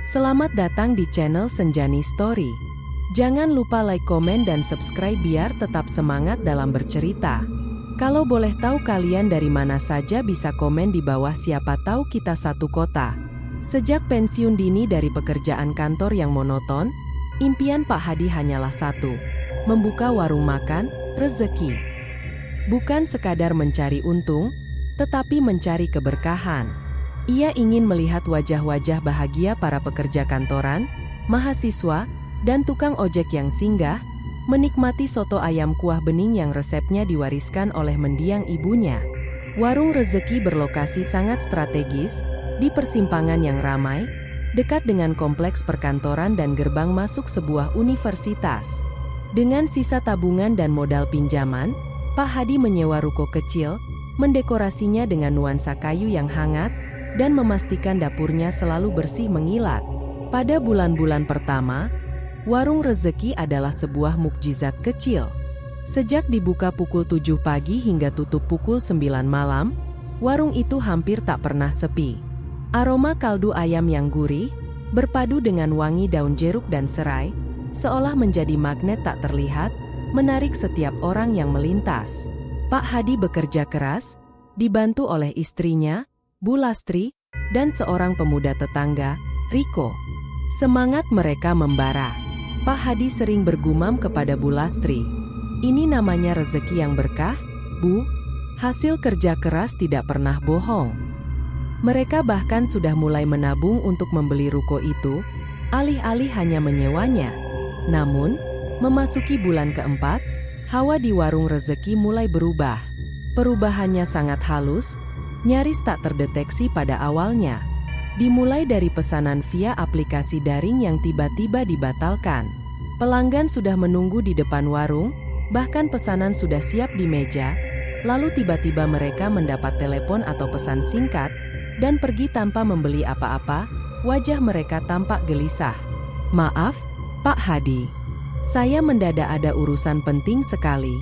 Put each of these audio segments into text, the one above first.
Selamat datang di channel Senjani Story. Jangan lupa like, komen, dan subscribe biar tetap semangat dalam bercerita. Kalau boleh tahu kalian dari mana saja bisa komen di bawah, siapa tahu kita satu kota. Sejak pensiun dini dari pekerjaan kantor yang monoton, impian Pak Hadi hanyalah satu, membuka warung makan, rezeki. Bukan sekadar mencari untung, tetapi mencari keberkahan. Ia ingin melihat wajah-wajah bahagia para pekerja kantoran, mahasiswa, dan tukang ojek yang singgah, menikmati soto ayam kuah bening yang resepnya diwariskan oleh mendiang ibunya. Warung rezeki berlokasi sangat strategis, di persimpangan yang ramai, dekat dengan kompleks perkantoran dan gerbang masuk sebuah universitas. Dengan sisa tabungan dan modal pinjaman, Pak Hadi menyewa ruko kecil, mendekorasinya dengan nuansa kayu yang hangat, dan memastikan dapurnya selalu bersih mengilat. Pada bulan-bulan pertama, warung rezeki adalah sebuah mukjizat kecil. Sejak dibuka pukul 7 pagi hingga tutup pukul 9 malam, warung itu hampir tak pernah sepi. Aroma kaldu ayam yang gurih, berpadu dengan wangi daun jeruk dan serai, seolah menjadi magnet tak terlihat, menarik setiap orang yang melintas. Pak Hadi bekerja keras, dibantu oleh istrinya, Bu Lastri, dan seorang pemuda tetangga, Riko. Semangat mereka membara. Pak Hadi sering bergumam kepada Bu Lastri, "Ini namanya rezeki yang berkah, Bu. Hasil kerja keras tidak pernah bohong." Mereka bahkan sudah mulai menabung untuk membeli ruko itu, alih-alih hanya menyewanya. Namun, memasuki bulan keempat, hawa di warung rezeki mulai berubah. Perubahannya sangat halus, nyaris tak terdeteksi pada awalnya. Dimulai dari pesanan via aplikasi daring yang tiba-tiba dibatalkan. Pelanggan sudah menunggu di depan warung, bahkan pesanan sudah siap di meja, lalu tiba-tiba mereka mendapat telepon atau pesan singkat, dan pergi tanpa membeli apa-apa. Wajah mereka tampak gelisah. "Maaf, Pak Hadi. Saya mendadak ada urusan penting sekali.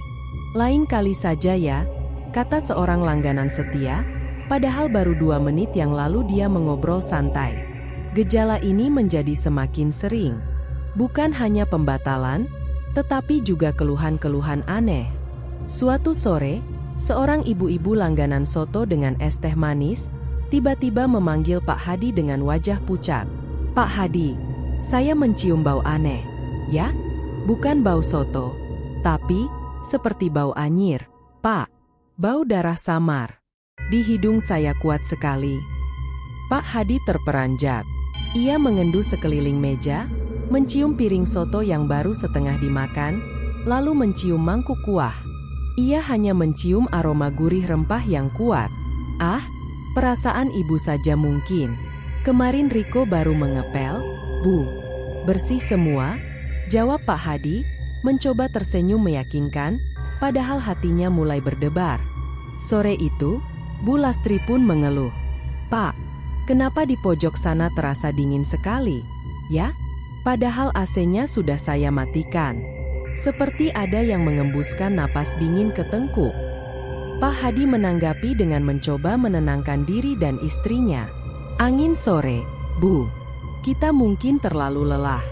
Lain kali saja ya," kata seorang langganan setia. Padahal baru 2 menit yang lalu dia mengobrol santai. Gejala ini menjadi semakin sering. Bukan hanya pembatalan, tetapi juga keluhan-keluhan aneh. Suatu sore, seorang ibu-ibu langganan soto dengan es teh manis, tiba-tiba memanggil Pak Hadi dengan wajah pucat. "Pak Hadi, saya mencium bau aneh." "Ya? Bukan bau soto, tapi seperti bau anyir, Pak. Bau darah samar. Di hidung saya kuat sekali." Pak Hadi terperanjat. Ia mengendu sekeliling meja, mencium piring soto yang baru setengah dimakan, lalu mencium mangkuk kuah. Ia hanya mencium aroma gurih rempah yang kuat. "Ah, perasaan ibu saja mungkin. Kemarin Riko baru mengepel, Bu." "Bersih semua," jawab Pak Hadi, mencoba tersenyum meyakinkan, padahal hatinya mulai berdebar. Sore itu, Bu Lastri pun mengeluh. "Pak, kenapa di pojok sana terasa dingin sekali, ya? Padahal AC-nya sudah saya matikan. Seperti ada yang mengembuskan napas dingin ke tengkuk." Pak Hadi menanggapi dengan mencoba menenangkan diri dan istrinya. "Angin sore, Bu. Kita mungkin terlalu lelah."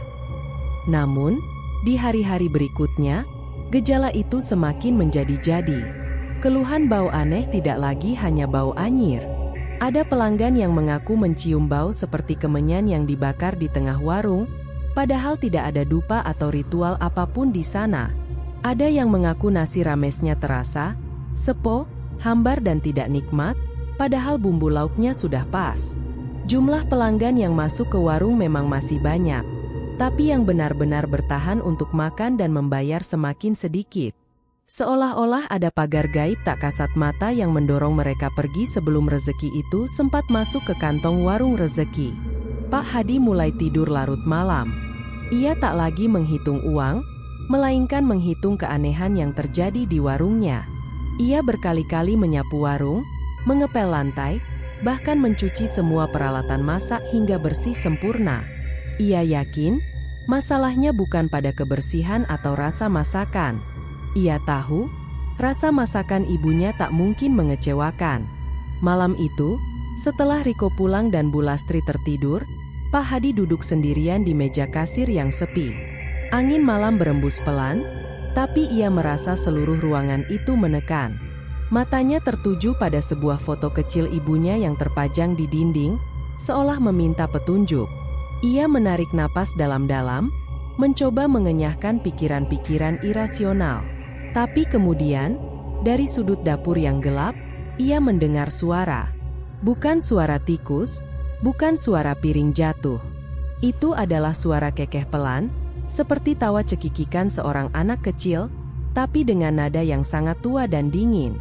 Namun, di hari-hari berikutnya, gejala itu semakin menjadi-jadi. Keluhan bau aneh tidak lagi hanya bau anyir. Ada pelanggan yang mengaku mencium bau seperti kemenyan yang dibakar di tengah warung, padahal tidak ada dupa atau ritual apapun di sana. Ada yang mengaku nasi ramesnya terasa sepo, hambar dan tidak nikmat, padahal bumbu lauknya sudah pas. Jumlah pelanggan yang masuk ke warung memang masih banyak, tapi yang benar-benar bertahan untuk makan dan membayar semakin sedikit. Seolah-olah ada pagar gaib tak kasat mata yang mendorong mereka pergi sebelum rezeki itu sempat masuk ke kantong warung rezeki. Pak Hadi mulai tidur larut malam. Ia tak lagi menghitung uang, melainkan menghitung keanehan yang terjadi di warungnya. Ia berkali-kali menyapu warung, mengepel lantai, bahkan mencuci semua peralatan masak hingga bersih sempurna. Ia yakin, masalahnya bukan pada kebersihan atau rasa masakan. Ia tahu, rasa masakan ibunya tak mungkin mengecewakan. Malam itu, setelah Riko pulang dan Bu Lastri tertidur, Pak Hadi duduk sendirian di meja kasir yang sepi. Angin malam berembus pelan, tapi ia merasa seluruh ruangan itu menekan. Matanya tertuju pada sebuah foto kecil ibunya yang terpajang di dinding, seolah meminta petunjuk. Ia menarik napas dalam-dalam, mencoba mengenyahkan pikiran-pikiran irasional. Tapi kemudian, dari sudut dapur yang gelap, ia mendengar suara. Bukan suara tikus, bukan suara piring jatuh. Itu adalah suara kekeh pelan, seperti tawa cekikikan seorang anak kecil, tapi dengan nada yang sangat tua dan dingin.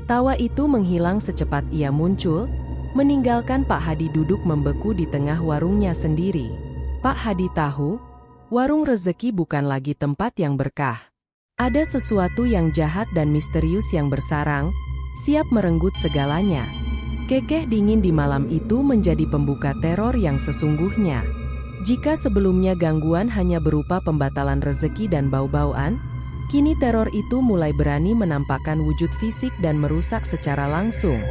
Tawa itu menghilang secepat ia muncul, meninggalkan Pak Hadi duduk membeku di tengah warungnya sendiri. Pak Hadi tahu, warung rezeki bukan lagi tempat yang berkah. Ada sesuatu yang jahat dan misterius yang bersarang, siap merenggut segalanya. Kekeh dingin di malam itu menjadi pembuka teror yang sesungguhnya. Jika sebelumnya gangguan hanya berupa pembatalan rezeki dan bau-bauan, kini teror itu mulai berani menampakkan wujud fisik dan merusak secara langsung.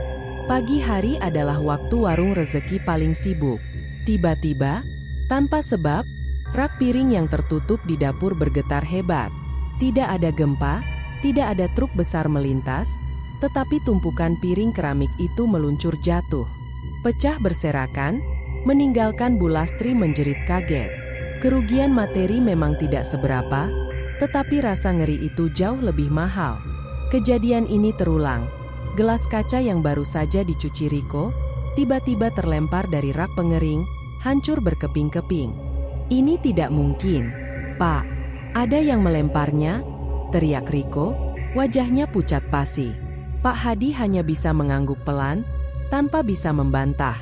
Pagi hari adalah waktu warung rezeki paling sibuk. Tiba-tiba, tanpa sebab, rak piring yang tertutup di dapur bergetar hebat. Tidak ada gempa, tidak ada truk besar melintas, tetapi tumpukan piring keramik itu meluncur jatuh. Pecah berserakan, meninggalkan Bu Lastri menjerit kaget. Kerugian materi memang tidak seberapa, tetapi rasa ngeri itu jauh lebih mahal. Kejadian ini terulang. Gelas kaca yang baru saja dicuci Riko, tiba-tiba terlempar dari rak pengering, hancur berkeping-keping. Ini tidak mungkin. Pak, ada yang melemparnya? Teriak Riko, wajahnya pucat pasi. Pak Hadi hanya bisa mengangguk pelan, tanpa bisa membantah.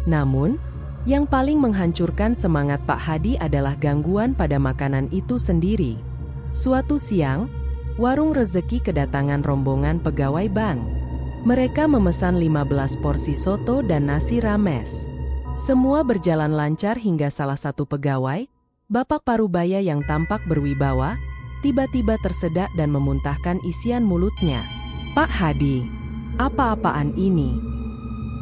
Namun, yang paling menghancurkan semangat Pak Hadi adalah gangguan pada makanan itu sendiri. Suatu siang, warung rezeki kedatangan rombongan pegawai bank. Mereka memesan 15 porsi soto dan nasi rames. Semua berjalan lancar hingga salah satu pegawai, Bapak Parubaya yang tampak berwibawa, tiba-tiba tersedak dan memuntahkan isian mulutnya. Pak Hadi, apa-apaan ini?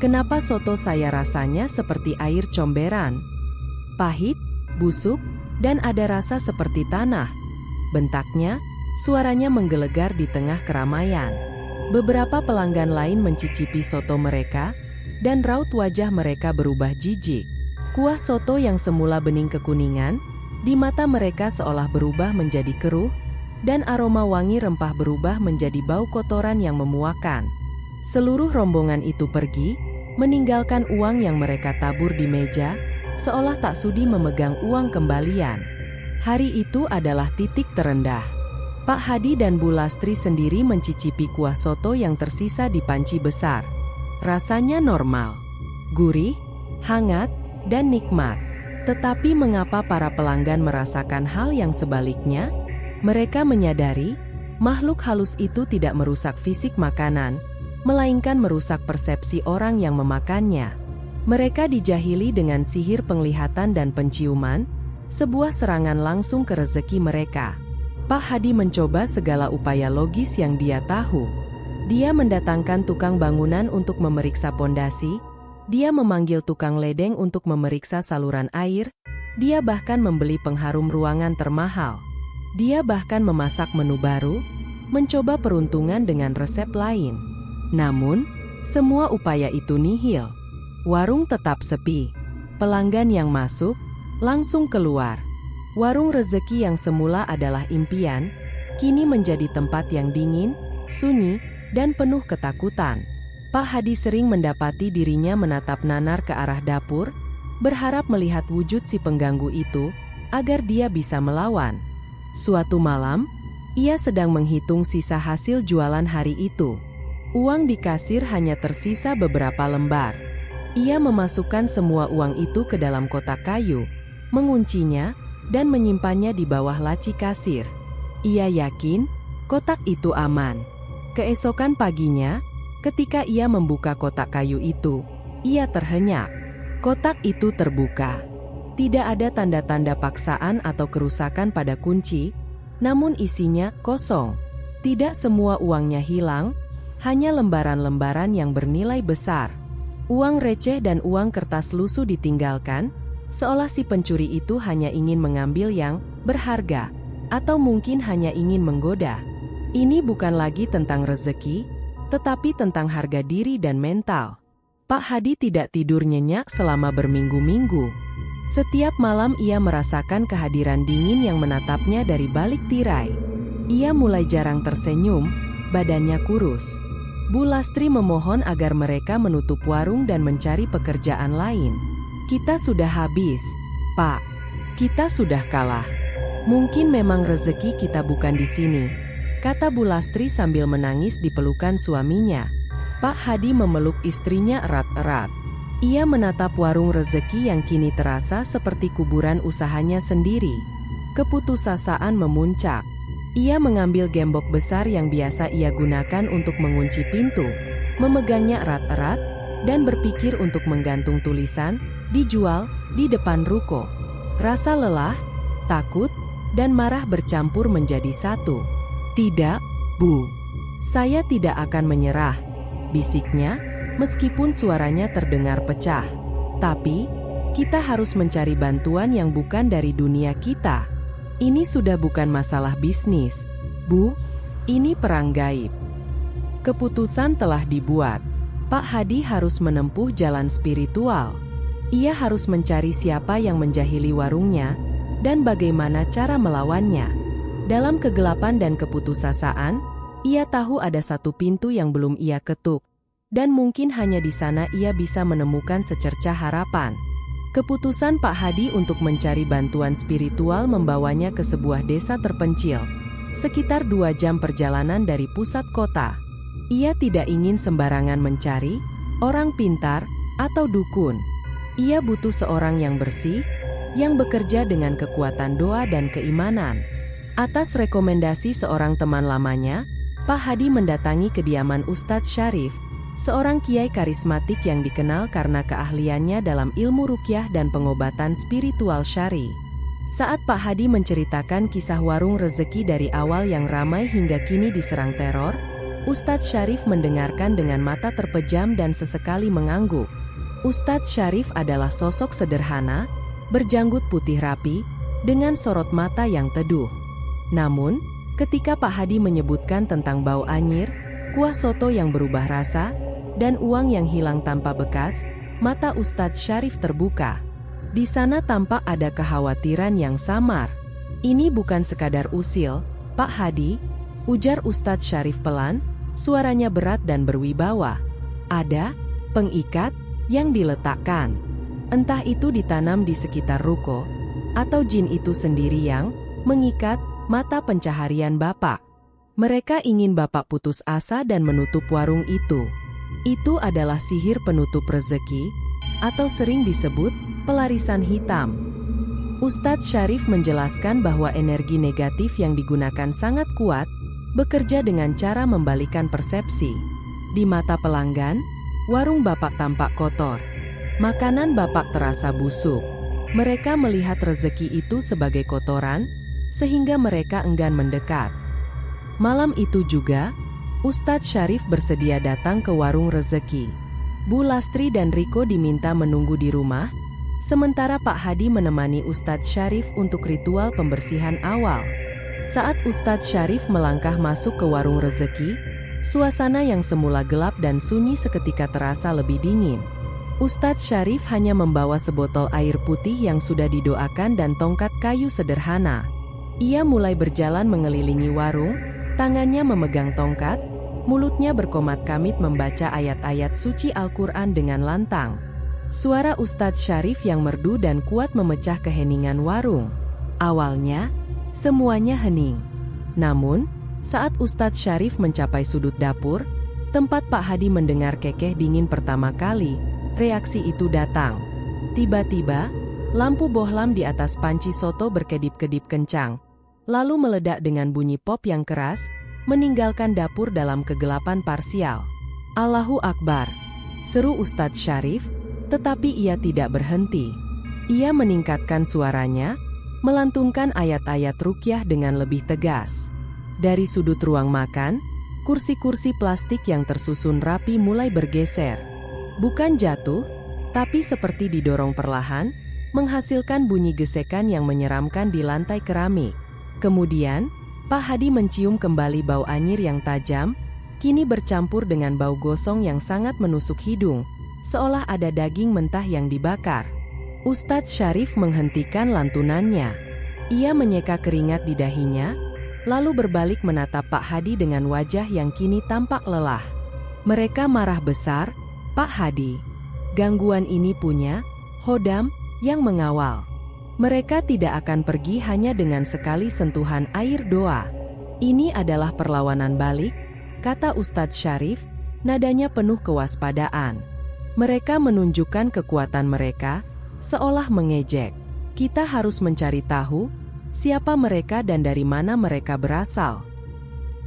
Kenapa soto saya rasanya seperti air comberan? Pahit, busuk, dan ada rasa seperti tanah. Bentaknya, suaranya menggelegar di tengah keramaian. Beberapa pelanggan lain mencicipi soto mereka, dan raut wajah mereka berubah jijik. Kuah soto yang semula bening kekuningan, di mata mereka seolah berubah menjadi keruh, dan aroma wangi rempah berubah menjadi bau kotoran yang memuakan. Seluruh rombongan itu pergi, meninggalkan uang yang mereka tabur di meja, seolah tak sudi memegang uang kembalian. Hari itu adalah titik terendah. Pak Hadi dan Bu Lastri sendiri mencicipi kuah soto yang tersisa di panci besar. Rasanya normal, gurih, hangat, dan nikmat. Tetapi mengapa para pelanggan merasakan hal yang sebaliknya? Mereka menyadari, makhluk halus itu tidak merusak fisik makanan, melainkan merusak persepsi orang yang memakannya. Mereka dijahili dengan sihir penglihatan dan penciuman, sebuah serangan langsung ke rezeki mereka. Pak Hadi mencoba segala upaya logis yang dia tahu. Dia mendatangkan tukang bangunan untuk memeriksa pondasi, dia memanggil tukang ledeng untuk memeriksa saluran air, dia bahkan membeli pengharum ruangan termahal. Dia bahkan memasak menu baru, mencoba peruntungan dengan resep lain. Namun, semua upaya itu nihil. Warung tetap sepi. Pelanggan yang masuk, langsung keluar. Warung rezeki yang semula adalah impian, kini menjadi tempat yang dingin, sunyi, dan penuh ketakutan. Pak Hadi sering mendapati dirinya menatap nanar ke arah dapur, berharap melihat wujud si pengganggu itu, agar dia bisa melawan. Suatu malam, ia sedang menghitung sisa hasil jualan hari itu. Uang di kasir hanya tersisa beberapa lembar. Ia memasukkan semua uang itu ke dalam kotak kayu, menguncinya, dan menyimpannya di bawah laci kasir. Ia yakin, kotak itu aman. Keesokan paginya, ketika ia membuka kotak kayu itu, ia terhenyak. Kotak itu terbuka. Tidak ada tanda-tanda paksaan atau kerusakan pada kunci, namun isinya kosong. Tidak semua uangnya hilang, hanya lembaran-lembaran yang bernilai besar. Uang receh dan uang kertas lusuh ditinggalkan, Seolah si pencuri itu hanya ingin mengambil yang berharga, atau mungkin hanya ingin menggoda. Ini bukan lagi tentang rezeki, tetapi tentang harga diri dan mental. Pak Hadi tidak tidur nyenyak selama berminggu-minggu. Setiap malam ia merasakan kehadiran dingin yang menatapnya dari balik tirai. Ia mulai jarang tersenyum, badannya kurus. Bu Lastri memohon agar mereka menutup warung dan mencari pekerjaan lain. Kita sudah habis, Pak. Kita sudah kalah. Mungkin memang rezeki kita bukan di sini, kata Bu Lastri sambil menangis di pelukan suaminya. Pak Hadi memeluk istrinya erat-erat. Ia menatap warung rezeki yang kini terasa seperti kuburan usahanya sendiri. Keputusasaan memuncak. Ia mengambil gembok besar yang biasa ia gunakan untuk mengunci pintu, memegangnya erat-erat, dan berpikir untuk menggantung tulisan, dijual, di depan ruko. Rasa lelah, takut, dan marah bercampur menjadi satu. Tidak, Bu. Saya tidak akan menyerah, bisiknya, meskipun suaranya terdengar pecah. Tapi, kita harus mencari bantuan yang bukan dari dunia kita. Ini sudah bukan masalah bisnis, Bu. Ini perang gaib. Keputusan telah dibuat. Pak Hadi harus menempuh jalan spiritual. Ia harus mencari siapa yang menjahili warungnya, dan bagaimana cara melawannya. Dalam kegelapan dan keputusasaan, ia tahu ada satu pintu yang belum ia ketuk, dan mungkin hanya di sana ia bisa menemukan secercah harapan. Keputusan Pak Hadi untuk mencari bantuan spiritual membawanya ke sebuah desa terpencil, sekitar 2 jam perjalanan dari pusat kota. Ia tidak ingin sembarangan mencari orang pintar atau dukun. Ia butuh seorang yang bersih, yang bekerja dengan kekuatan doa dan keimanan. Atas rekomendasi seorang teman lamanya, Pak Hadi mendatangi kediaman Ustadz Syarif, seorang kiai karismatik yang dikenal karena keahliannya dalam ilmu ruqyah dan pengobatan spiritual syar'i. Saat Pak Hadi menceritakan kisah warung rezeki dari awal yang ramai hingga kini diserang teror, Ustadz Syarif mendengarkan dengan mata terpejam dan sesekali mengangguk. Ustadz Syarif adalah sosok sederhana, berjanggut putih rapi, dengan sorot mata yang teduh. Namun, ketika Pak Hadi menyebutkan tentang bau anyir, kuah soto yang berubah rasa, dan uang yang hilang tanpa bekas, mata Ustadz Syarif terbuka. Di sana tampak ada kekhawatiran yang samar. Ini bukan sekadar usil, Pak Hadi, ujar Ustadz Syarif pelan, suaranya berat dan berwibawa. Ada pengikat yang diletakkan. Entah itu ditanam di sekitar ruko, atau jin itu sendiri yang mengikat mata pencaharian Bapak. Mereka ingin Bapak putus asa dan menutup warung itu. Itu adalah sihir penutup rezeki, atau sering disebut pelarisan hitam. Ustadz Syarif menjelaskan bahwa energi negatif yang digunakan sangat kuat, bekerja dengan cara membalikan persepsi. Di mata pelanggan, warung Bapak tampak kotor. Makanan Bapak terasa busuk. Mereka melihat rezeki itu sebagai kotoran, sehingga mereka enggan mendekat. Malam itu juga, Ustadz Syarif bersedia datang ke warung rezeki. Bu Lastri dan Riko diminta menunggu di rumah, sementara Pak Hadi menemani Ustadz Syarif untuk ritual pembersihan awal. Saat Ustadz Syarif melangkah masuk ke warung rezeki, suasana yang semula gelap dan sunyi seketika terasa lebih dingin. Ustadz Syarif hanya membawa sebotol air putih yang sudah didoakan dan tongkat kayu sederhana. Ia mulai berjalan mengelilingi warung, tangannya memegang tongkat, mulutnya berkomat-kamit membaca ayat-ayat suci Al-Quran dengan lantang. Suara Ustadz Syarif yang merdu dan kuat memecah keheningan warung. Awalnya, semuanya hening. Namun, saat Ustadz Syarif mencapai sudut dapur, tempat Pak Hadi mendengar kekeh dingin pertama kali, reaksi itu datang. Tiba-tiba, lampu bohlam di atas panci soto berkedip-kedip kencang, lalu meledak dengan bunyi pop yang keras, meninggalkan dapur dalam kegelapan parsial. Allahu Akbar, seru Ustadz Syarif, tetapi ia tidak berhenti. Ia meningkatkan suaranya, melantunkan ayat-ayat ruqyah dengan lebih tegas. Dari sudut ruang makan, kursi-kursi plastik yang tersusun rapi mulai bergeser. Bukan jatuh, tapi seperti didorong perlahan, menghasilkan bunyi gesekan yang menyeramkan di lantai keramik. Kemudian, Pak Hadi mencium kembali bau anyir yang tajam, kini bercampur dengan bau gosong yang sangat menusuk hidung, seolah ada daging mentah yang dibakar. Ustadz Syarif menghentikan lantunannya. Ia menyeka keringat di dahinya, lalu berbalik menatap Pak Hadi dengan wajah yang kini tampak lelah. Mereka marah besar, Pak Hadi. Gangguan ini punya Hodam yang mengawal. Mereka tidak akan pergi hanya dengan sekali sentuhan air doa. Ini adalah perlawanan balik, kata Ustadz Syarif, nadanya penuh kewaspadaan. Mereka menunjukkan kekuatan mereka, seolah mengejek. Kita harus mencari tahu, siapa mereka dan dari mana mereka berasal.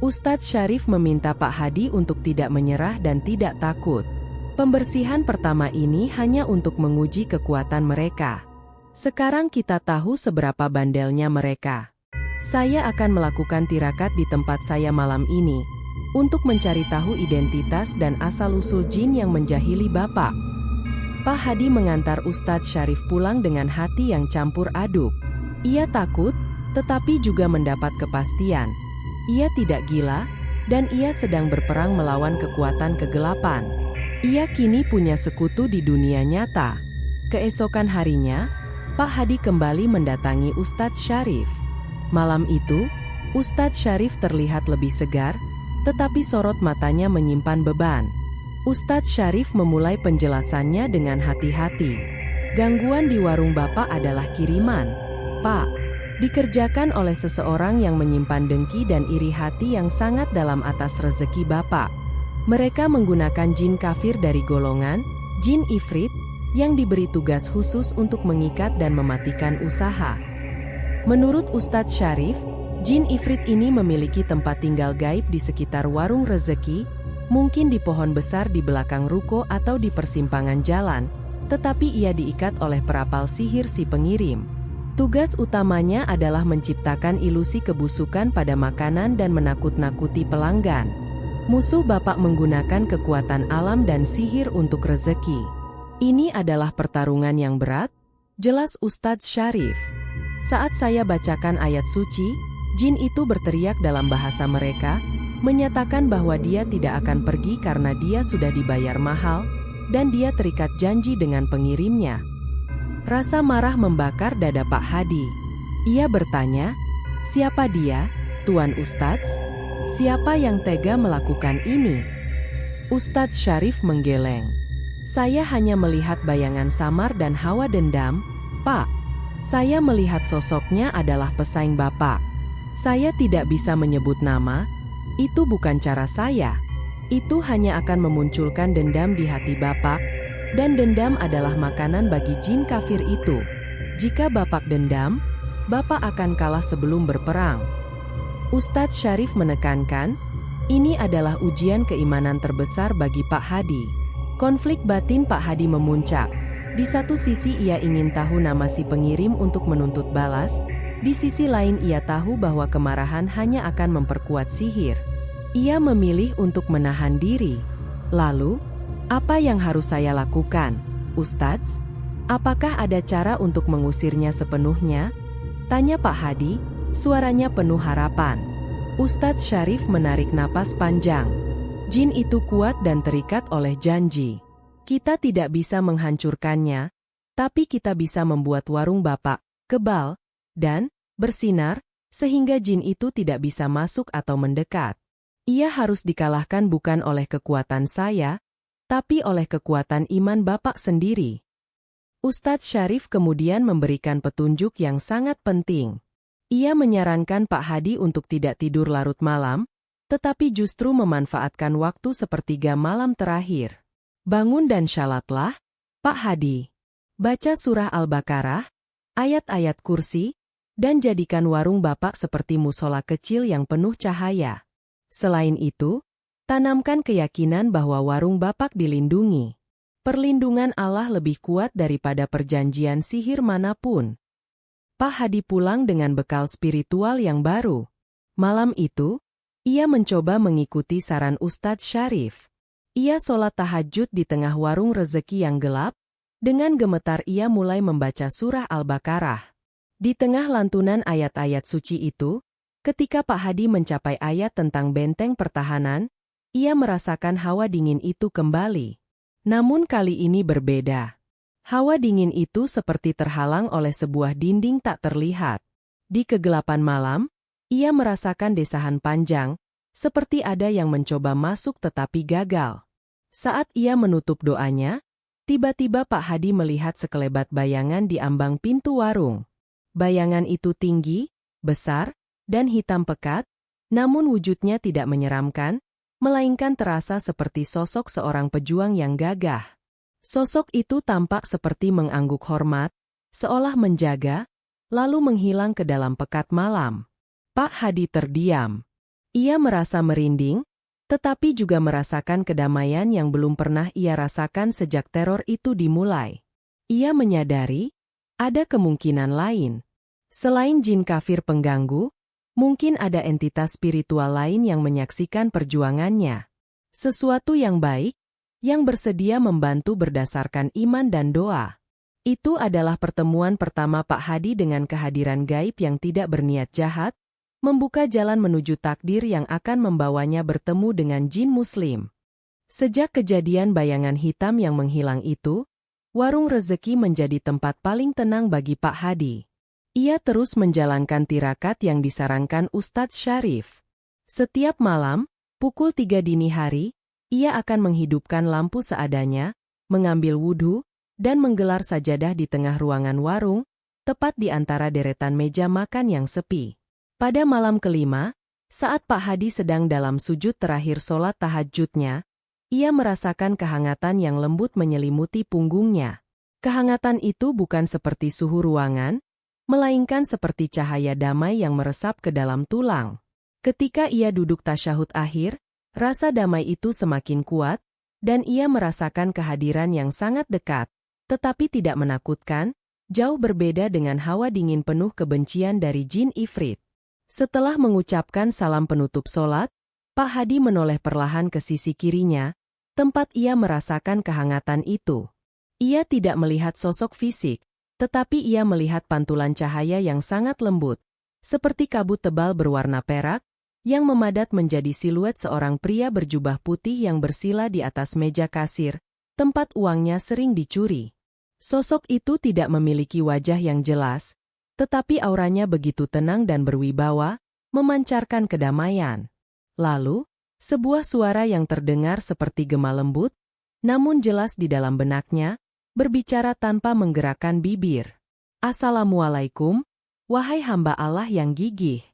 Ustadz Syarif meminta Pak Hadi untuk tidak menyerah dan tidak takut. Pembersihan pertama ini hanya untuk menguji kekuatan mereka. Sekarang kita tahu seberapa bandelnya mereka. Saya akan melakukan tirakat di tempat saya malam ini, untuk mencari tahu identitas dan asal-usul jin yang menjahili Bapak. Pak Hadi mengantar Ustadz Syarif pulang dengan hati yang campur aduk. Ia takut, tetapi juga mendapat kepastian. Ia tidak gila, dan ia sedang berperang melawan kekuatan kegelapan. Ia kini punya sekutu di dunia nyata. Keesokan harinya, Pak Hadi kembali mendatangi Ustadz Syarif. Malam itu, Ustadz Syarif terlihat lebih segar, tetapi sorot matanya menyimpan beban. Ustadz Syarif memulai penjelasannya dengan hati-hati. Gangguan di warung Bapak adalah kiriman, Pak. Dikerjakan oleh seseorang yang menyimpan dengki dan iri hati yang sangat dalam atas rezeki Bapak. Mereka menggunakan jin kafir dari golongan jin ifrit, yang diberi tugas khusus untuk mengikat dan mematikan usaha. Menurut Ustadz Syarif, jin ifrit ini memiliki tempat tinggal gaib di sekitar warung rezeki, mungkin di pohon besar di belakang ruko atau di persimpangan jalan, tetapi ia diikat oleh perapal sihir si pengirim. Tugas utamanya adalah menciptakan ilusi kebusukan pada makanan dan menakut-nakuti pelanggan. Musuh Bapak menggunakan kekuatan alam dan sihir untuk rezeki. Ini adalah pertarungan yang berat, jelas Ustadz Syarif. Saat saya bacakan ayat suci, jin itu berteriak dalam bahasa mereka, menyatakan bahwa dia tidak akan pergi karena dia sudah dibayar mahal, dan dia terikat janji dengan pengirimnya. Rasa marah membakar dada Pak Hadi. Ia bertanya, siapa dia, Tuan Ustadz? Siapa yang tega melakukan ini? Ustadz Syarif menggeleng. Saya hanya melihat bayangan samar dan hawa dendam, Pak. Saya melihat sosoknya adalah pesaing Bapak. Saya tidak bisa menyebut nama, itu bukan cara saya. Itu hanya akan memunculkan dendam di hati Bapak, dan dendam adalah makanan bagi jin kafir itu. Jika Bapak dendam, Bapak akan kalah sebelum berperang. Ustadz Syarif menekankan, ini adalah ujian keimanan terbesar bagi Pak Hadi. Konflik batin Pak Hadi memuncak. Di satu sisi ia ingin tahu nama si pengirim untuk menuntut balas, di sisi lain ia tahu bahwa kemarahan hanya akan memperkuat sihir. Ia memilih untuk menahan diri. Lalu, apa yang harus saya lakukan, Ustadz? Apakah ada cara untuk mengusirnya sepenuhnya? Tanya Pak Hadi, suaranya penuh harapan. Ustadz Syarif menarik napas panjang. Jin itu kuat dan terikat oleh janji. Kita tidak bisa menghancurkannya, tapi kita bisa membuat warung Bapak kebal dan bersinar, sehingga jin itu tidak bisa masuk atau mendekat. Ia harus dikalahkan bukan oleh kekuatan saya, tapi oleh kekuatan iman Bapak sendiri. Ustadz Syarif kemudian memberikan petunjuk yang sangat penting. Ia menyarankan Pak Hadi untuk tidak tidur larut malam, tetapi justru memanfaatkan waktu sepertiga malam terakhir. Bangun dan syalatlah, Pak Hadi. Baca surah Al-Baqarah, ayat-ayat kursi, dan jadikan warung Bapak seperti musola kecil yang penuh cahaya. Selain itu, tanamkan keyakinan bahwa warung Bapak dilindungi. Perlindungan Allah lebih kuat daripada perjanjian sihir manapun. Pak Hadi pulang dengan bekal spiritual yang baru. Malam itu, ia mencoba mengikuti saran Ustadz Syarif. Ia sholat tahajud di tengah warung rezeki yang gelap, Dengan gemetar ia mulai membaca surah Al-Baqarah. Di tengah lantunan ayat-ayat suci itu, ketika Pak Hadi mencapai ayat tentang benteng pertahanan, ia merasakan hawa dingin itu kembali. Namun kali ini berbeda. Hawa dingin itu seperti terhalang oleh sebuah dinding tak terlihat. Di kegelapan malam, ia merasakan desahan panjang, seperti ada yang mencoba masuk tetapi gagal. Saat ia menutup doanya, tiba-tiba Pak Hadi melihat sekelebat bayangan di ambang pintu warung. Bayangan itu tinggi, besar, dan hitam pekat, namun wujudnya tidak menyeramkan, melainkan terasa seperti sosok seorang pejuang yang gagah. Sosok itu tampak seperti mengangguk hormat, seolah menjaga, lalu menghilang ke dalam pekat malam. Pak Hadi terdiam. Ia merasa merinding, tetapi juga merasakan kedamaian yang belum pernah ia rasakan sejak teror itu dimulai. Ia menyadari, ada kemungkinan lain. Selain jin kafir pengganggu, mungkin ada entitas spiritual lain yang menyaksikan perjuangannya. Sesuatu yang baik, yang bersedia membantu berdasarkan iman dan doa. Itu adalah pertemuan pertama Pak Hadi dengan kehadiran gaib yang tidak berniat jahat, membuka jalan menuju takdir yang akan membawanya bertemu dengan jin muslim. Sejak kejadian bayangan hitam yang menghilang itu, warung rezeki menjadi tempat paling tenang bagi Pak Hadi. Ia terus menjalankan tirakat yang disarankan Ustadz Syarif. Setiap malam, pukul 3 dini hari, ia akan menghidupkan lampu seadanya, mengambil wudhu, dan menggelar sajadah di tengah ruangan warung, tepat di antara deretan meja makan yang sepi. Pada malam kelima, saat Pak Hadi sedang dalam sujud terakhir sholat tahajudnya, ia merasakan kehangatan yang lembut menyelimuti punggungnya. Kehangatan itu bukan seperti suhu ruangan, melainkan seperti cahaya damai yang meresap ke dalam tulang. Ketika ia duduk tasyahud akhir, rasa damai itu semakin kuat, dan ia merasakan kehadiran yang sangat dekat, tetapi tidak menakutkan, jauh berbeda dengan hawa dingin penuh kebencian dari jin ifrit. Setelah mengucapkan salam penutup sholat, Pak Hadi menoleh perlahan ke sisi kirinya, tempat ia merasakan kehangatan itu. Ia tidak melihat sosok fisik, tetapi ia melihat pantulan cahaya yang sangat lembut, seperti kabut tebal berwarna perak, yang memadat menjadi siluet seorang pria berjubah putih yang bersila di atas meja kasir, tempat uangnya sering dicuri. Sosok itu tidak memiliki wajah yang jelas, tetapi auranya begitu tenang dan berwibawa, memancarkan kedamaian. Lalu, sebuah suara yang terdengar seperti gema lembut, namun jelas di dalam benaknya, berbicara tanpa menggerakkan bibir. Assalamualaikum, wahai hamba Allah yang gigih.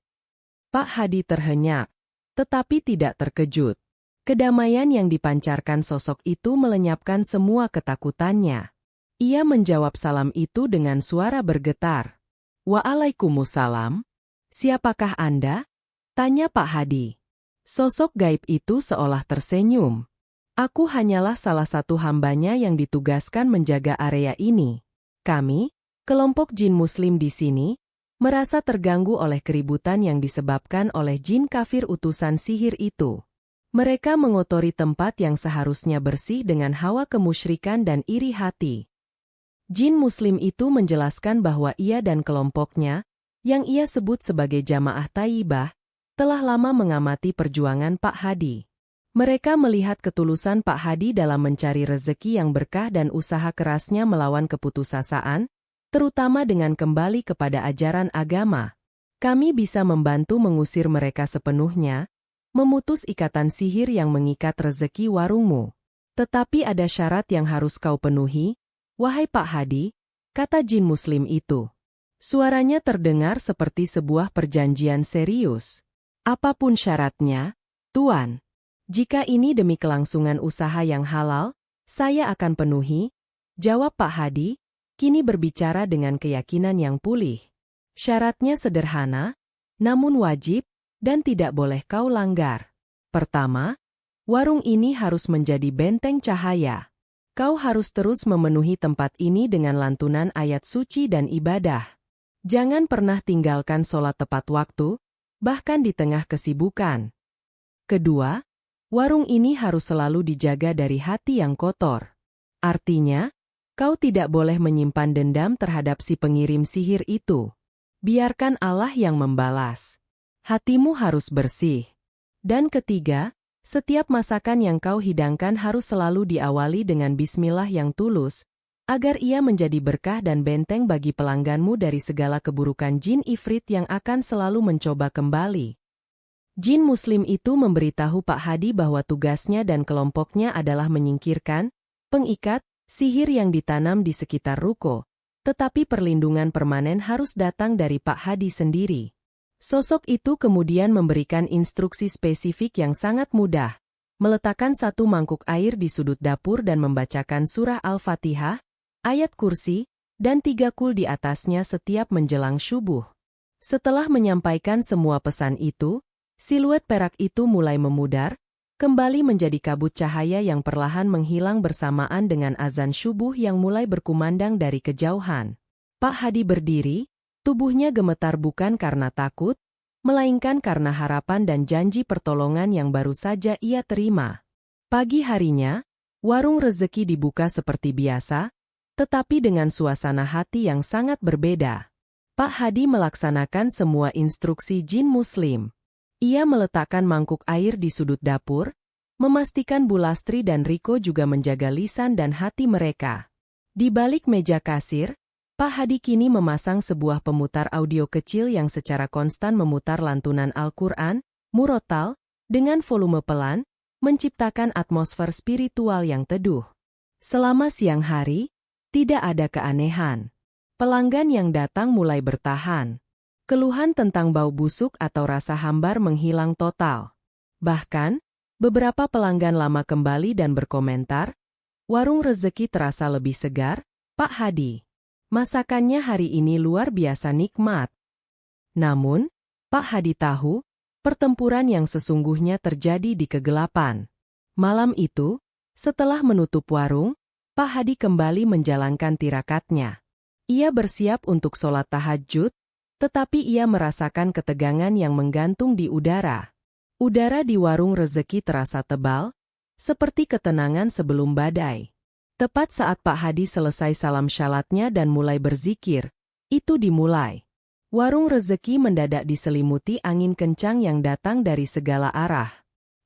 Pak Hadi terhenyak, tetapi tidak terkejut. Kedamaian yang dipancarkan sosok itu melenyapkan semua ketakutannya. Ia menjawab salam itu dengan suara bergetar. Waalaikumsalam. Siapakah Anda? Tanya Pak Hadi. Sosok gaib itu seolah tersenyum. Aku hanyalah salah satu hambanya yang ditugaskan menjaga area ini. Kami, kelompok jin muslim di sini, merasa terganggu oleh keributan yang disebabkan oleh jin kafir utusan sihir itu. Mereka mengotori tempat yang seharusnya bersih dengan hawa kemusyrikan dan iri hati. Jin muslim itu menjelaskan bahwa ia dan kelompoknya, yang ia sebut sebagai Jamaah Thayyibah, telah lama mengamati perjuangan Pak Hadi. Mereka melihat ketulusan Pak Hadi dalam mencari rezeki yang berkah dan usaha kerasnya melawan keputusasaan, terutama dengan kembali kepada ajaran agama. Kami bisa membantu mengusir mereka sepenuhnya, memutus ikatan sihir yang mengikat rezeki warungmu. Tetapi ada syarat yang harus kau penuhi, wahai Pak Hadi, kata jin muslim itu. Suaranya terdengar seperti sebuah perjanjian serius. Apapun syaratnya, Tuan. Jika ini demi kelangsungan usaha yang halal, saya akan penuhi, jawab Pak Hadi, kini berbicara dengan keyakinan yang pulih. Syaratnya sederhana, namun wajib, dan tidak boleh kau langgar. Pertama, warung ini harus menjadi benteng cahaya. Kau harus terus memenuhi tempat ini dengan lantunan ayat suci dan ibadah. Jangan pernah tinggalkan sholat tepat waktu, bahkan di tengah kesibukan. Kedua, warung ini harus selalu dijaga dari hati yang kotor. Artinya, Kau tidak boleh menyimpan dendam terhadap si pengirim sihir itu. Biarkan Allah yang membalas. Hatimu harus bersih. Dan ketiga, setiap masakan yang kau hidangkan harus selalu diawali dengan bismillah yang tulus, agar ia menjadi berkah dan benteng bagi pelangganmu dari segala keburukan jin ifrit yang akan selalu mencoba kembali. Jin Muslim itu memberitahu Pak Hadi bahwa tugasnya dan kelompoknya adalah menyingkirkan, pengikat, sihir yang ditanam di sekitar ruko, tetapi perlindungan permanen harus datang dari Pak Hadi sendiri. Sosok itu kemudian memberikan instruksi spesifik yang sangat mudah, meletakkan satu mangkuk air di sudut dapur dan membacakan surah Al-Fatihah, ayat kursi, dan 3 kul di atasnya setiap menjelang syubuh. Setelah menyampaikan semua pesan itu, siluet perak itu mulai memudar, kembali menjadi kabut cahaya yang perlahan menghilang bersamaan dengan azan syubuh yang mulai berkumandang dari kejauhan. Pak Hadi berdiri, tubuhnya gemetar bukan karena takut, melainkan karena harapan dan janji pertolongan yang baru saja ia terima. Pagi harinya, warung rezeki dibuka seperti biasa, tetapi dengan suasana hati yang sangat berbeda. Pak Hadi melaksanakan semua instruksi jin Muslim. Ia meletakkan mangkuk air di sudut dapur, memastikan Bu Lastri dan Riko juga menjaga lisan dan hati mereka. Di balik meja kasir, Pak Hadi kini memasang sebuah pemutar audio kecil yang secara konstan memutar lantunan Al-Quran, murotal, dengan volume pelan, menciptakan atmosfer spiritual yang teduh. Selama siang hari, tidak ada keanehan. Pelanggan yang datang mulai bertahan. Keluhan tentang bau busuk atau rasa hambar menghilang total. Bahkan, beberapa pelanggan lama kembali dan berkomentar, warung rezeki terasa lebih segar, Pak Hadi. Masakannya hari ini luar biasa nikmat. Namun, Pak Hadi tahu, pertempuran yang sesungguhnya terjadi di kegelapan. Malam itu, setelah menutup warung, Pak Hadi kembali menjalankan tirakatnya. Ia bersiap untuk sholat tahajud, tetapi ia merasakan ketegangan yang menggantung di udara. Udara di warung rezeki terasa tebal, seperti ketenangan sebelum badai. Tepat saat Pak Hadi selesai salam syalatnya dan mulai berzikir, itu dimulai. Warung rezeki mendadak diselimuti angin kencang yang datang dari segala arah.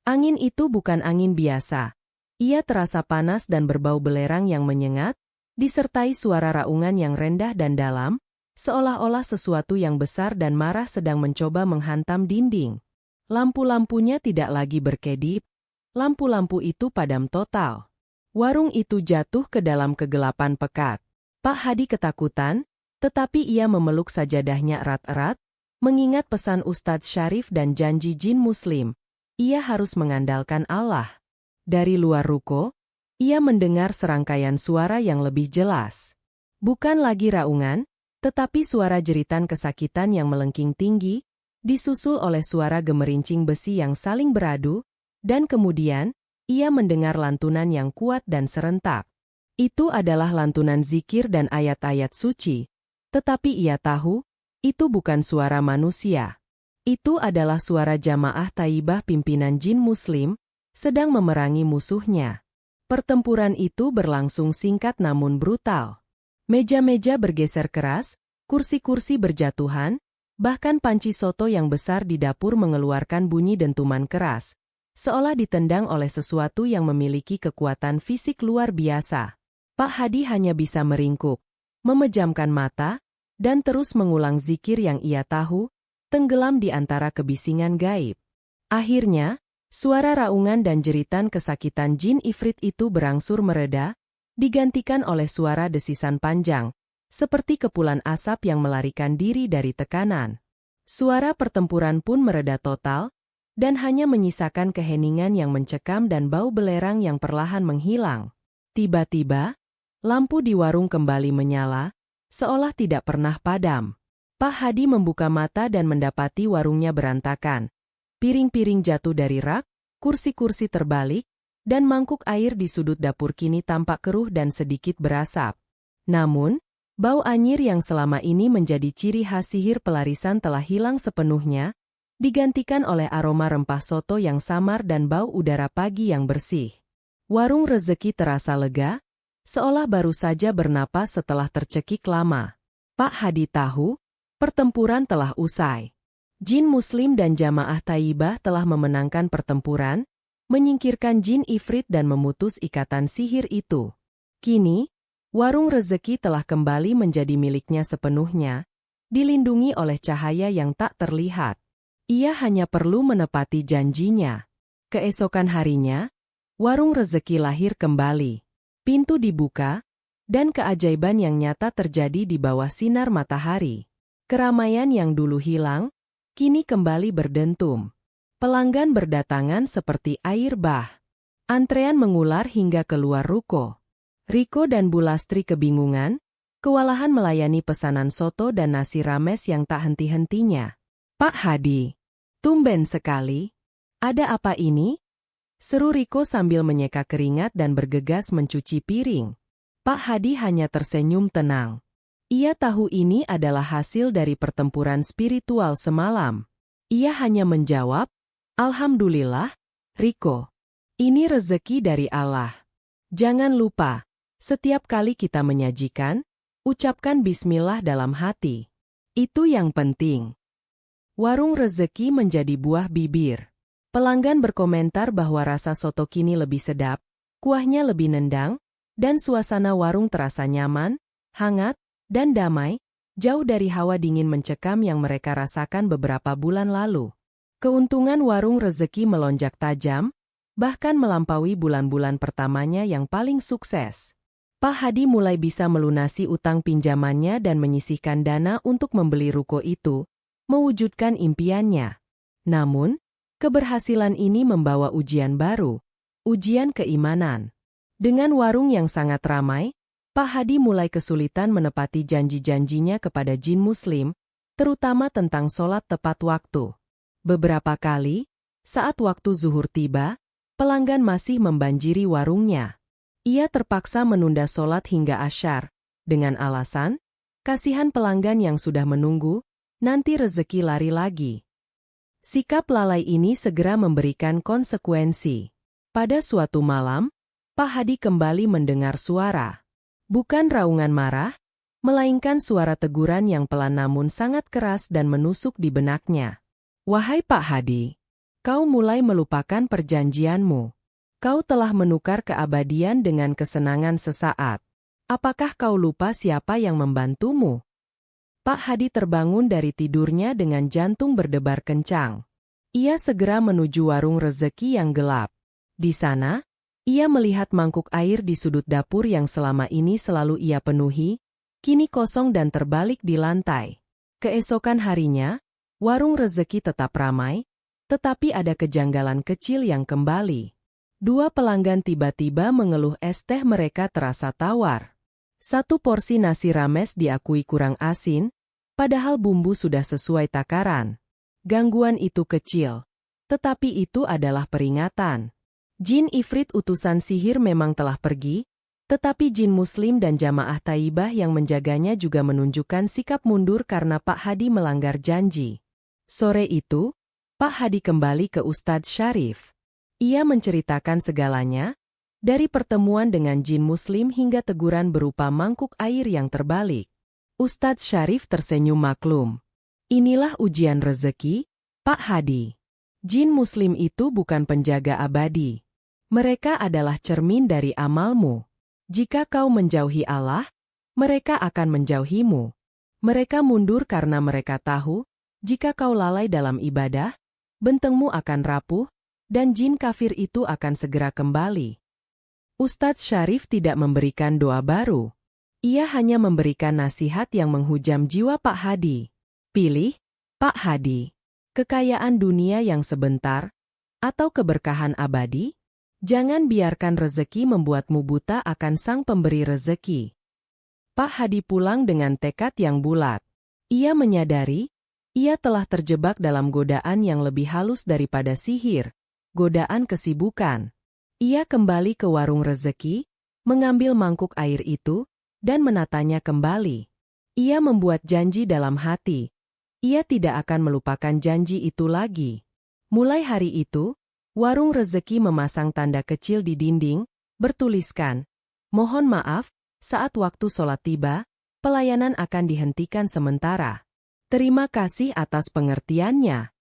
Angin itu bukan angin biasa. Ia terasa panas dan berbau belerang yang menyengat, disertai suara raungan yang rendah dan dalam, seolah-olah sesuatu yang besar dan marah sedang mencoba menghantam dinding. Lampu-lampunya tidak lagi berkedip, lampu-lampu itu padam total. Warung itu jatuh ke dalam kegelapan pekat. Pak Hadi ketakutan, tetapi ia memeluk sajadahnya erat-erat, mengingat pesan Ustadz Syarif dan janji jin Muslim. Ia harus mengandalkan Allah. Dari luar ruko, ia mendengar serangkaian suara yang lebih jelas. Bukan lagi raungan, tetapi suara jeritan kesakitan yang melengking tinggi, disusul oleh suara gemerincing besi yang saling beradu, dan kemudian, ia mendengar lantunan yang kuat dan serentak. Itu adalah lantunan zikir dan ayat-ayat suci, tetapi ia tahu, itu bukan suara manusia. Itu adalah suara jamaah Taibah pimpinan jin Muslim, sedang memerangi musuhnya. Pertempuran itu berlangsung singkat namun brutal. Meja-meja bergeser keras, kursi-kursi berjatuhan, bahkan panci soto yang besar di dapur mengeluarkan bunyi dentuman keras, seolah ditendang oleh sesuatu yang memiliki kekuatan fisik luar biasa. Pak Hadi hanya bisa meringkuk, memejamkan mata, dan terus mengulang zikir yang ia tahu, tenggelam di antara kebisingan gaib. Akhirnya, suara raungan dan jeritan kesakitan jin ifrit itu berangsur mereda, digantikan oleh suara desisan panjang, seperti kepulan asap yang melarikan diri dari tekanan. Suara pertempuran pun mereda total, dan hanya menyisakan keheningan yang mencekam dan bau belerang yang perlahan menghilang. Tiba-tiba, lampu di warung kembali menyala, seolah tidak pernah padam. Pak Hadi membuka mata dan mendapati warungnya berantakan. Piring-piring jatuh dari rak, kursi-kursi terbalik, dan mangkuk air di sudut dapur kini tampak keruh dan sedikit berasap. Namun, bau anyir yang selama ini menjadi ciri khas sihir pelarisan telah hilang sepenuhnya, digantikan oleh aroma rempah soto yang samar dan bau udara pagi yang bersih. Warung rezeki terasa lega, seolah baru saja bernapas setelah tercekik lama. Pak Hadi tahu, pertempuran telah usai. Jin Muslim dan jamaah Thayyibah telah memenangkan pertempuran, menyingkirkan jin ifrit dan memutus ikatan sihir itu. Kini, warung rezeki telah kembali menjadi miliknya sepenuhnya, dilindungi oleh cahaya yang tak terlihat. Ia hanya perlu menepati janjinya. Keesokan harinya, warung rezeki lahir kembali. Pintu dibuka, dan keajaiban yang nyata terjadi di bawah sinar matahari. Keramaian yang dulu hilang, kini kembali berdentum. Pelanggan berdatangan seperti air bah. Antrean mengular hingga keluar ruko. Riko dan Bu Lastri kebingungan, kewalahan melayani pesanan soto dan nasi rames yang tak henti-hentinya. Pak Hadi, tumben sekali. Ada apa ini? Seru Riko sambil menyeka keringat dan bergegas mencuci piring. Pak Hadi hanya tersenyum tenang. Ia tahu ini adalah hasil dari pertempuran spiritual semalam. Ia hanya menjawab, "Alhamdulillah, Riko. Ini rezeki dari Allah. Jangan lupa, setiap kali kita menyajikan, ucapkan bismillah dalam hati. Itu yang penting." Warung rezeki menjadi buah bibir. Pelanggan berkomentar bahwa rasa soto kini lebih sedap, kuahnya lebih nendang, dan suasana warung terasa nyaman, hangat, dan damai, jauh dari hawa dingin mencekam yang mereka rasakan beberapa bulan lalu. Keuntungan warung rezeki melonjak tajam, bahkan melampaui bulan-bulan pertamanya yang paling sukses. Pak Hadi mulai bisa melunasi utang pinjamannya dan menyisihkan dana untuk membeli ruko itu, mewujudkan impiannya. Namun, keberhasilan ini membawa ujian baru, ujian keimanan. Dengan warung yang sangat ramai, Pak Hadi mulai kesulitan menepati janji-janjinya kepada jin Muslim, terutama tentang sholat tepat waktu. Beberapa kali, saat waktu zuhur tiba, pelanggan masih membanjiri warungnya. Ia terpaksa menunda sholat hingga asyar, dengan alasan, kasihan pelanggan yang sudah menunggu, nanti rezeki lari lagi. Sikap lalai ini segera memberikan konsekuensi. Pada suatu malam, Pak Hadi kembali mendengar suara. Bukan raungan marah, melainkan suara teguran yang pelan namun sangat keras dan menusuk di benaknya. "Wahai Pak Hadi, kau mulai melupakan perjanjianmu. Kau telah menukar keabadian dengan kesenangan sesaat. Apakah kau lupa siapa yang membantumu?" Pak Hadi terbangun dari tidurnya dengan jantung berdebar kencang. Ia segera menuju warung rezeki yang gelap. Di sana, ia melihat mangkuk air di sudut dapur yang selama ini selalu ia penuhi, kini kosong dan terbalik di lantai. Keesokan harinya, warung rezeki tetap ramai, tetapi ada kejanggalan kecil yang kembali. Dua pelanggan tiba-tiba mengeluh es teh mereka terasa tawar. Satu porsi nasi rames diakui kurang asin, padahal bumbu sudah sesuai takaran. Gangguan itu kecil, tetapi itu adalah peringatan. Jin ifrit utusan sihir memang telah pergi, tetapi jin Muslim dan jamaah Thayyibah yang menjaganya juga menunjukkan sikap mundur karena Pak Hadi melanggar janji. Sore itu, Pak Hadi kembali ke Ustadz Syarif. Ia menceritakan segalanya, dari pertemuan dengan jin Muslim hingga teguran berupa mangkuk air yang terbalik. Ustadz Syarif tersenyum maklum. "Inilah ujian rezeki, Pak Hadi. Jin Muslim itu bukan penjaga abadi. Mereka adalah cermin dari amalmu. Jika kau menjauhi Allah, mereka akan menjauhimu. Mereka mundur karena mereka tahu, jika kau lalai dalam ibadah, bentengmu akan rapuh, dan jin kafir itu akan segera kembali." Ustadz Syarif tidak memberikan doa baru. Ia hanya memberikan nasihat yang menghujam jiwa Pak Hadi. "Pilih, Pak Hadi, kekayaan dunia yang sebentar, atau keberkahan abadi? Jangan biarkan rezeki membuatmu buta akan sang pemberi rezeki." Pak Hadi pulang dengan tekad yang bulat. Ia menyadari, ia telah terjebak dalam godaan yang lebih halus daripada sihir, godaan kesibukan. Ia kembali ke warung rezeki, mengambil mangkuk air itu, dan menatanya kembali. Ia membuat janji dalam hati. Ia tidak akan melupakan janji itu lagi. Mulai hari itu, warung rezeki memasang tanda kecil di dinding, bertuliskan, Mohon maaf, saat waktu sholat tiba, pelayanan akan dihentikan sementara. Terima kasih atas pengertiannya.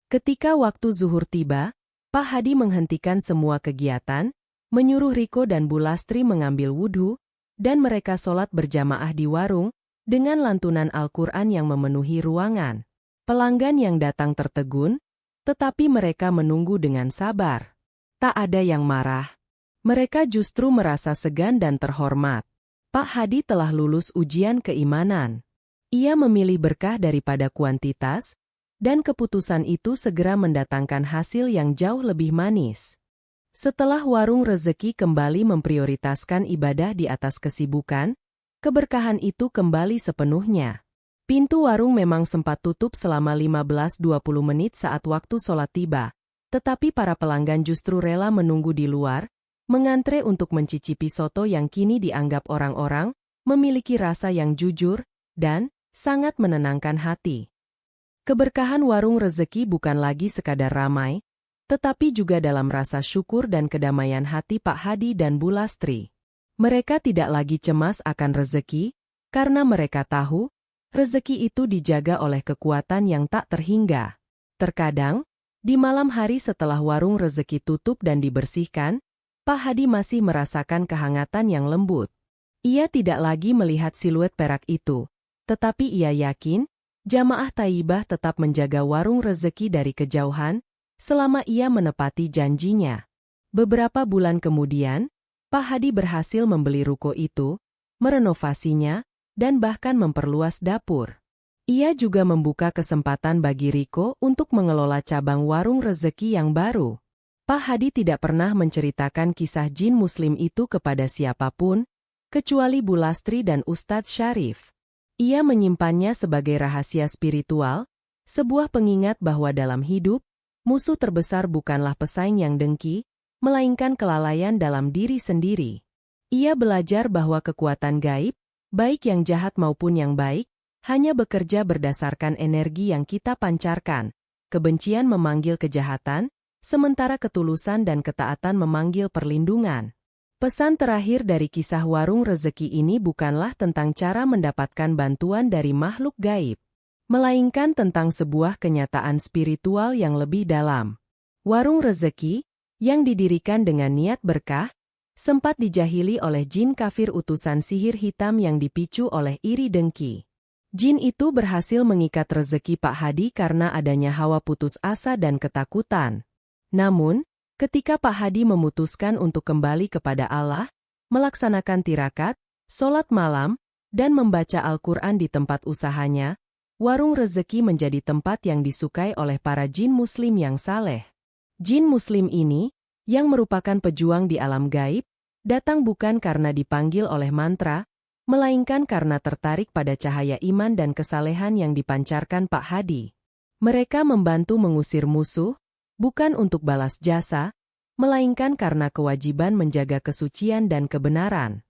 Ketika waktu zuhur tiba, Pak Hadi menghentikan semua kegiatan, menyuruh Riko dan Bu Lastri mengambil wudhu, dan mereka sholat berjamaah di warung, dengan lantunan Al-Quran yang memenuhi ruangan. Pelanggan yang datang tertegun, tetapi mereka menunggu dengan sabar. Tak ada yang marah. Mereka justru merasa segan dan terhormat. Pak Hadi telah lulus ujian keimanan. Ia memilih berkah daripada kuantitas, dan keputusan itu segera mendatangkan hasil yang jauh lebih manis. Setelah warung rezeki kembali memprioritaskan ibadah di atas kesibukan, keberkahan itu kembali sepenuhnya. Pintu warung memang sempat tutup selama 15-20 menit saat waktu sholat tiba, tetapi para pelanggan justru rela menunggu di luar, mengantre untuk mencicipi soto yang kini dianggap orang-orang memiliki rasa yang jujur dan sangat menenangkan hati. Keberkahan warung rezeki bukan lagi sekadar ramai, tetapi juga dalam rasa syukur dan kedamaian hati Pak Hadi dan Bu Lastri. Mereka tidak lagi cemas akan rezeki, karena mereka tahu, rezeki itu dijaga oleh kekuatan yang tak terhingga. Terkadang, di malam hari setelah warung rezeki tutup dan dibersihkan, Pak Hadi masih merasakan kehangatan yang lembut. Ia tidak lagi melihat siluet perak itu, tetapi ia yakin, jamaah Thayyibah tetap menjaga warung rezeki dari kejauhan, selama ia menepati janjinya. Beberapa bulan kemudian, Pak Hadi berhasil membeli ruko itu, merenovasinya, dan bahkan memperluas dapur. Ia juga membuka kesempatan bagi Riko untuk mengelola cabang warung rezeki yang baru. Pak Hadi tidak pernah menceritakan kisah jin muslim itu kepada siapapun, kecuali Bu Lastri dan Ustadz Syarif. Ia menyimpannya sebagai rahasia spiritual, sebuah pengingat bahwa dalam hidup, musuh terbesar bukanlah pesaing yang dengki, melainkan kelalaian dalam diri sendiri. Ia belajar bahwa kekuatan gaib, baik yang jahat maupun yang baik, hanya bekerja berdasarkan energi yang kita pancarkan. Kebencian memanggil kejahatan, sementara ketulusan dan ketaatan memanggil perlindungan. Pesan terakhir dari kisah warung rezeki ini bukanlah tentang cara mendapatkan bantuan dari makhluk gaib, melainkan tentang sebuah kenyataan spiritual yang lebih dalam. Warung rezeki, yang didirikan dengan niat berkah, sempat dijahili oleh jin kafir utusan sihir hitam yang dipicu oleh iri dengki. Jin itu berhasil mengikat rezeki Pak Hadi karena adanya hawa putus asa dan ketakutan. Namun, ketika Pak Hadi memutuskan untuk kembali kepada Allah, melaksanakan tirakat, sholat malam, dan membaca Al-Quran di tempat usahanya, warung rezeki menjadi tempat yang disukai oleh para jin muslim yang saleh. Jin muslim ini, yang merupakan pejuang di alam gaib, datang bukan karena dipanggil oleh mantra, melainkan karena tertarik pada cahaya iman dan kesalehan yang dipancarkan Pak Hadi. Mereka membantu mengusir musuh, bukan untuk balas jasa, melainkan karena kewajiban menjaga kesucian dan kebenaran.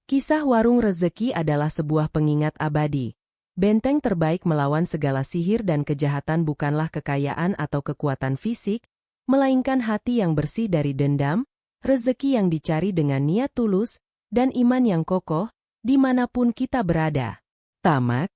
Kisah warung rezeki adalah sebuah pengingat abadi. Benteng terbaik melawan segala sihir dan kejahatan bukanlah kekayaan atau kekuatan fisik, melainkan hati yang bersih dari dendam, rezeki yang dicari dengan niat tulus, dan iman yang kokoh, dimanapun kita berada. Tamat.